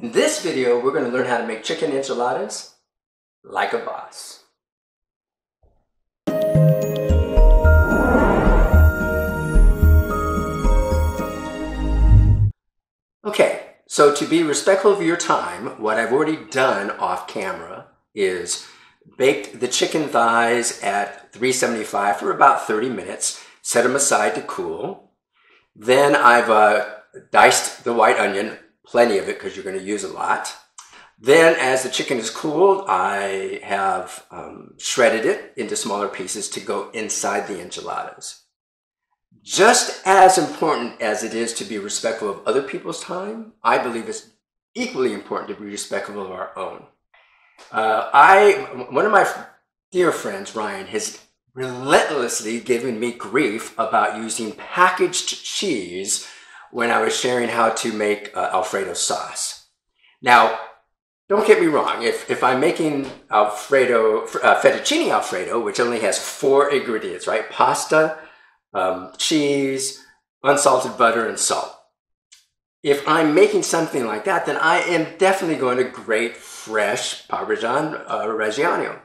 In this video, we're going to learn how to make chicken enchiladas like a boss. Okay, so to be respectful of your time, what I've already done off camera is baked the chicken thighs at 375 for about 30 minutes, set them aside to cool. Then I've diced the white onion, plenty of it because you're going to use a lot. Then as the chicken is cooled, I have shredded it into smaller pieces to go inside the enchiladas. Just as important as it is to be respectful of other people's time, I believe it's equally important to be respectful of our own. One of my dear friends, Ryan, has relentlessly given me grief about using packaged cheese when I was sharing how to make Alfredo sauce. Now, don't get me wrong, if I'm making Alfredo, fettuccine Alfredo, which only has 4 ingredients, right? Pasta, cheese, unsalted butter, and salt. If I'm making something like that, then I am definitely going to grate fresh Parmesan Reggiano,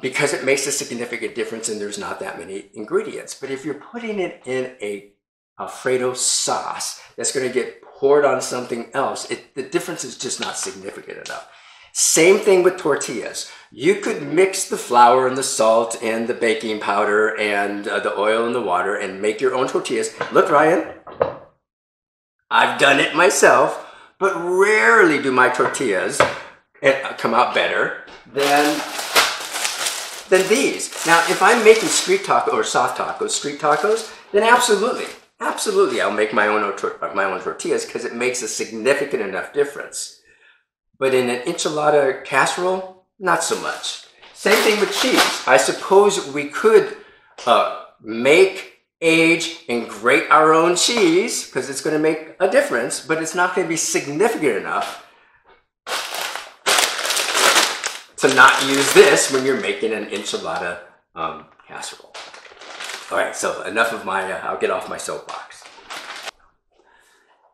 because it makes a significant difference and there's not that many ingredients. But if you're putting it in a Alfredo sauce that's going to get poured on something else, the difference is just not significant enough. Same thing with tortillas. You could mix the flour and the salt and the baking powder and the oil and the water and make your own tortillas. Look, Ryan, I've done it myself, but rarely do my tortillas come out better than these. Now, if I'm making street taco or soft tacos, street tacos, then absolutely, I'll make my own tortillas because it makes a significant enough difference. But in an enchilada casserole, not so much. Same thing with cheese. I suppose we could make, age, and grate our own cheese because it's going to make a difference, but it's not going to be significant enough to not use this when you're making an enchilada casserole. All right, so enough of my, I'll get off my soapbox.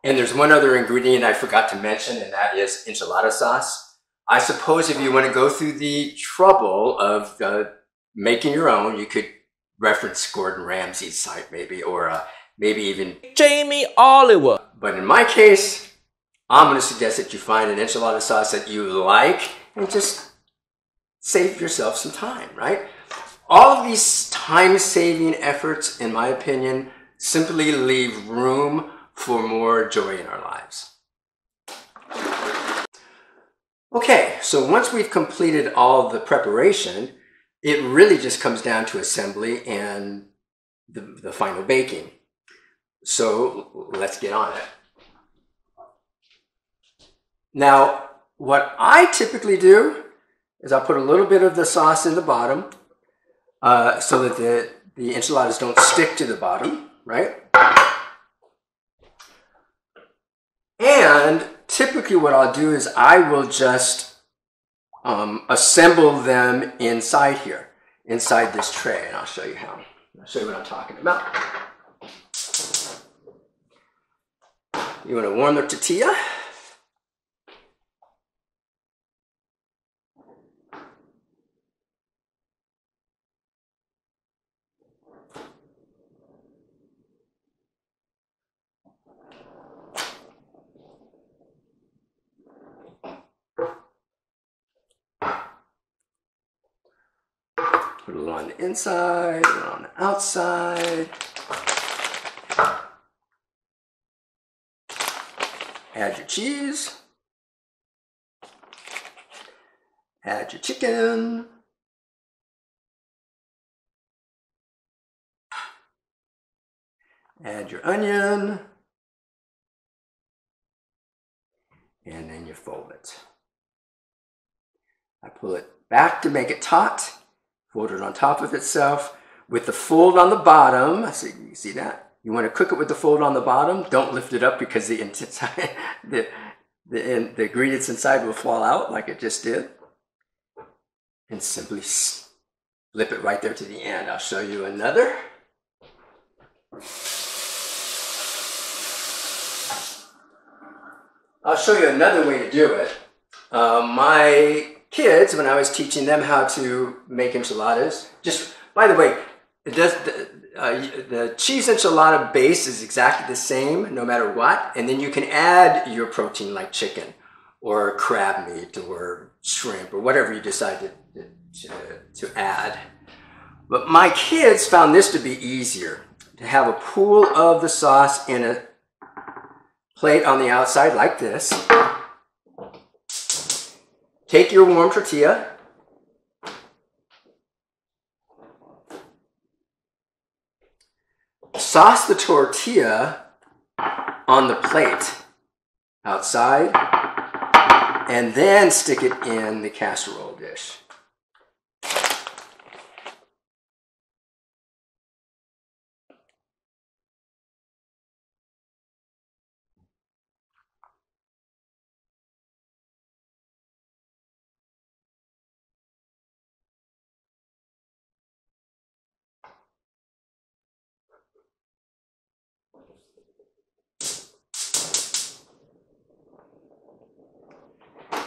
And there's one other ingredient I forgot to mention, and that is enchilada sauce. I suppose if you want to go through the trouble of making your own, you could reference Gordon Ramsay's site maybe, or maybe even Jamie Oliver. But in my case, I'm going to suggest that you find an enchilada sauce that you like and just save yourself some time, right? All of these time-saving efforts, in my opinion, simply leave room for more joy in our lives. Okay, so once we've completed all the preparation, it really just comes down to assembly and the final baking. So let's get on it. Now, what I typically do is I'll put a little bit of the sauce in the bottom so that the enchiladas don't stick to the bottom, right? And typically what I'll do is I will just assemble them inside here, inside this tray, and I'll show you how. I'll show you what I'm talking about. You want to warm the tortilla. Put a little on the inside, a little on the outside. Add your cheese. Add your chicken. Add your onion. And then you fold it. I pull it back to make it taut. Fold it on top of itself with the fold on the bottom. So you see that? You want to cook it with the fold on the bottom. Don't lift it up because the ingredients inside will fall out like it just did. And simply flip it right there to the end. I'll show you another. I'll show you another way to do it. My kids, when I was teaching them how to make enchiladas, just, by the way, it does, the cheese enchilada base is exactly the same no matter what, and then you can add your protein like chicken or crab meat or shrimp or whatever you decide to add. But my kids found this to be easier, to have a pool of the sauce in a plate on the outside like this. Take your warm tortilla, sauce the tortilla on the plate outside, and then stick it in the casserole dish.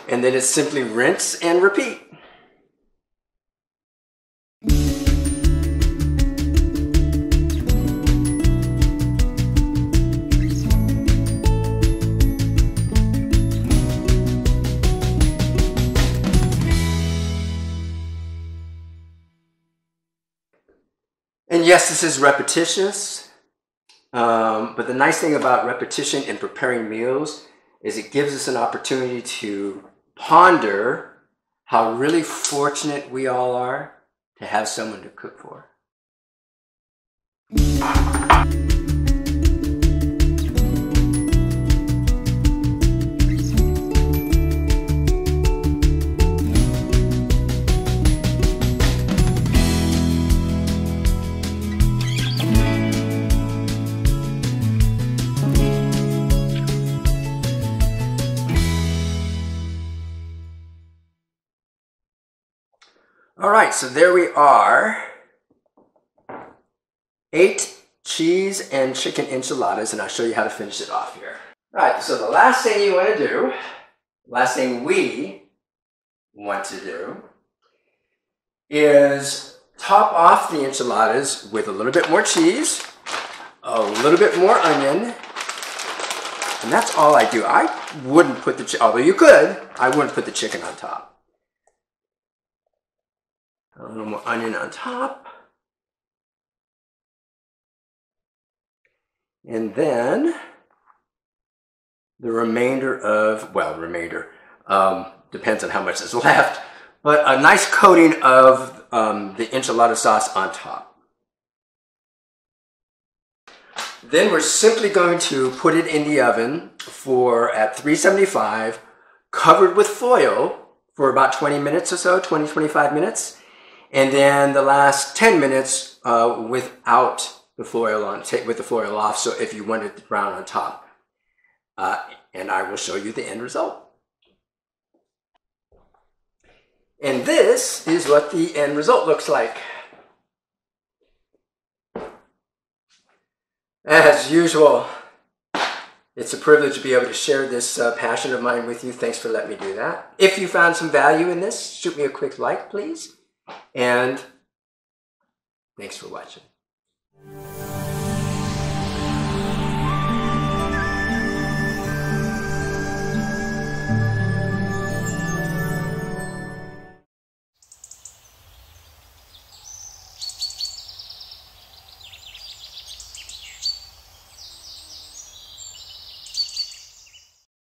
And then it's simply rinse and repeat. And yes, this is repetitious, but the nice thing about repetition in preparing meals is it gives us an opportunity to ponder how really fortunate we all are to have someone to cook for. All right, so there we are. 8 cheese and chicken enchiladas, and I'll show you how to finish it off here. All right, so the last thing you want to do, last thing we want to do, is top off the enchiladas with a little bit more cheese, a little bit more onion, and that's all I do. I wouldn't put the, although you could, I wouldn't put the chicken on top. A little more onion on top. And then the remainder of, well, depends on how much is left, but a nice coating of the enchilada sauce on top. Then we're simply going to put it in the oven at 375, covered with foil for about 20 minutes or so, 20-25 minutes. And then the last 10 minutes without the foil on, with the foil off, so if you want it brown on top. And I will show you the end result. And this is what the end result looks like. As usual, it's a privilege to be able to share this passion of mine with you. Thanks for letting me do that. If you found some value in this, shoot me a quick like, please. And thanks for watching.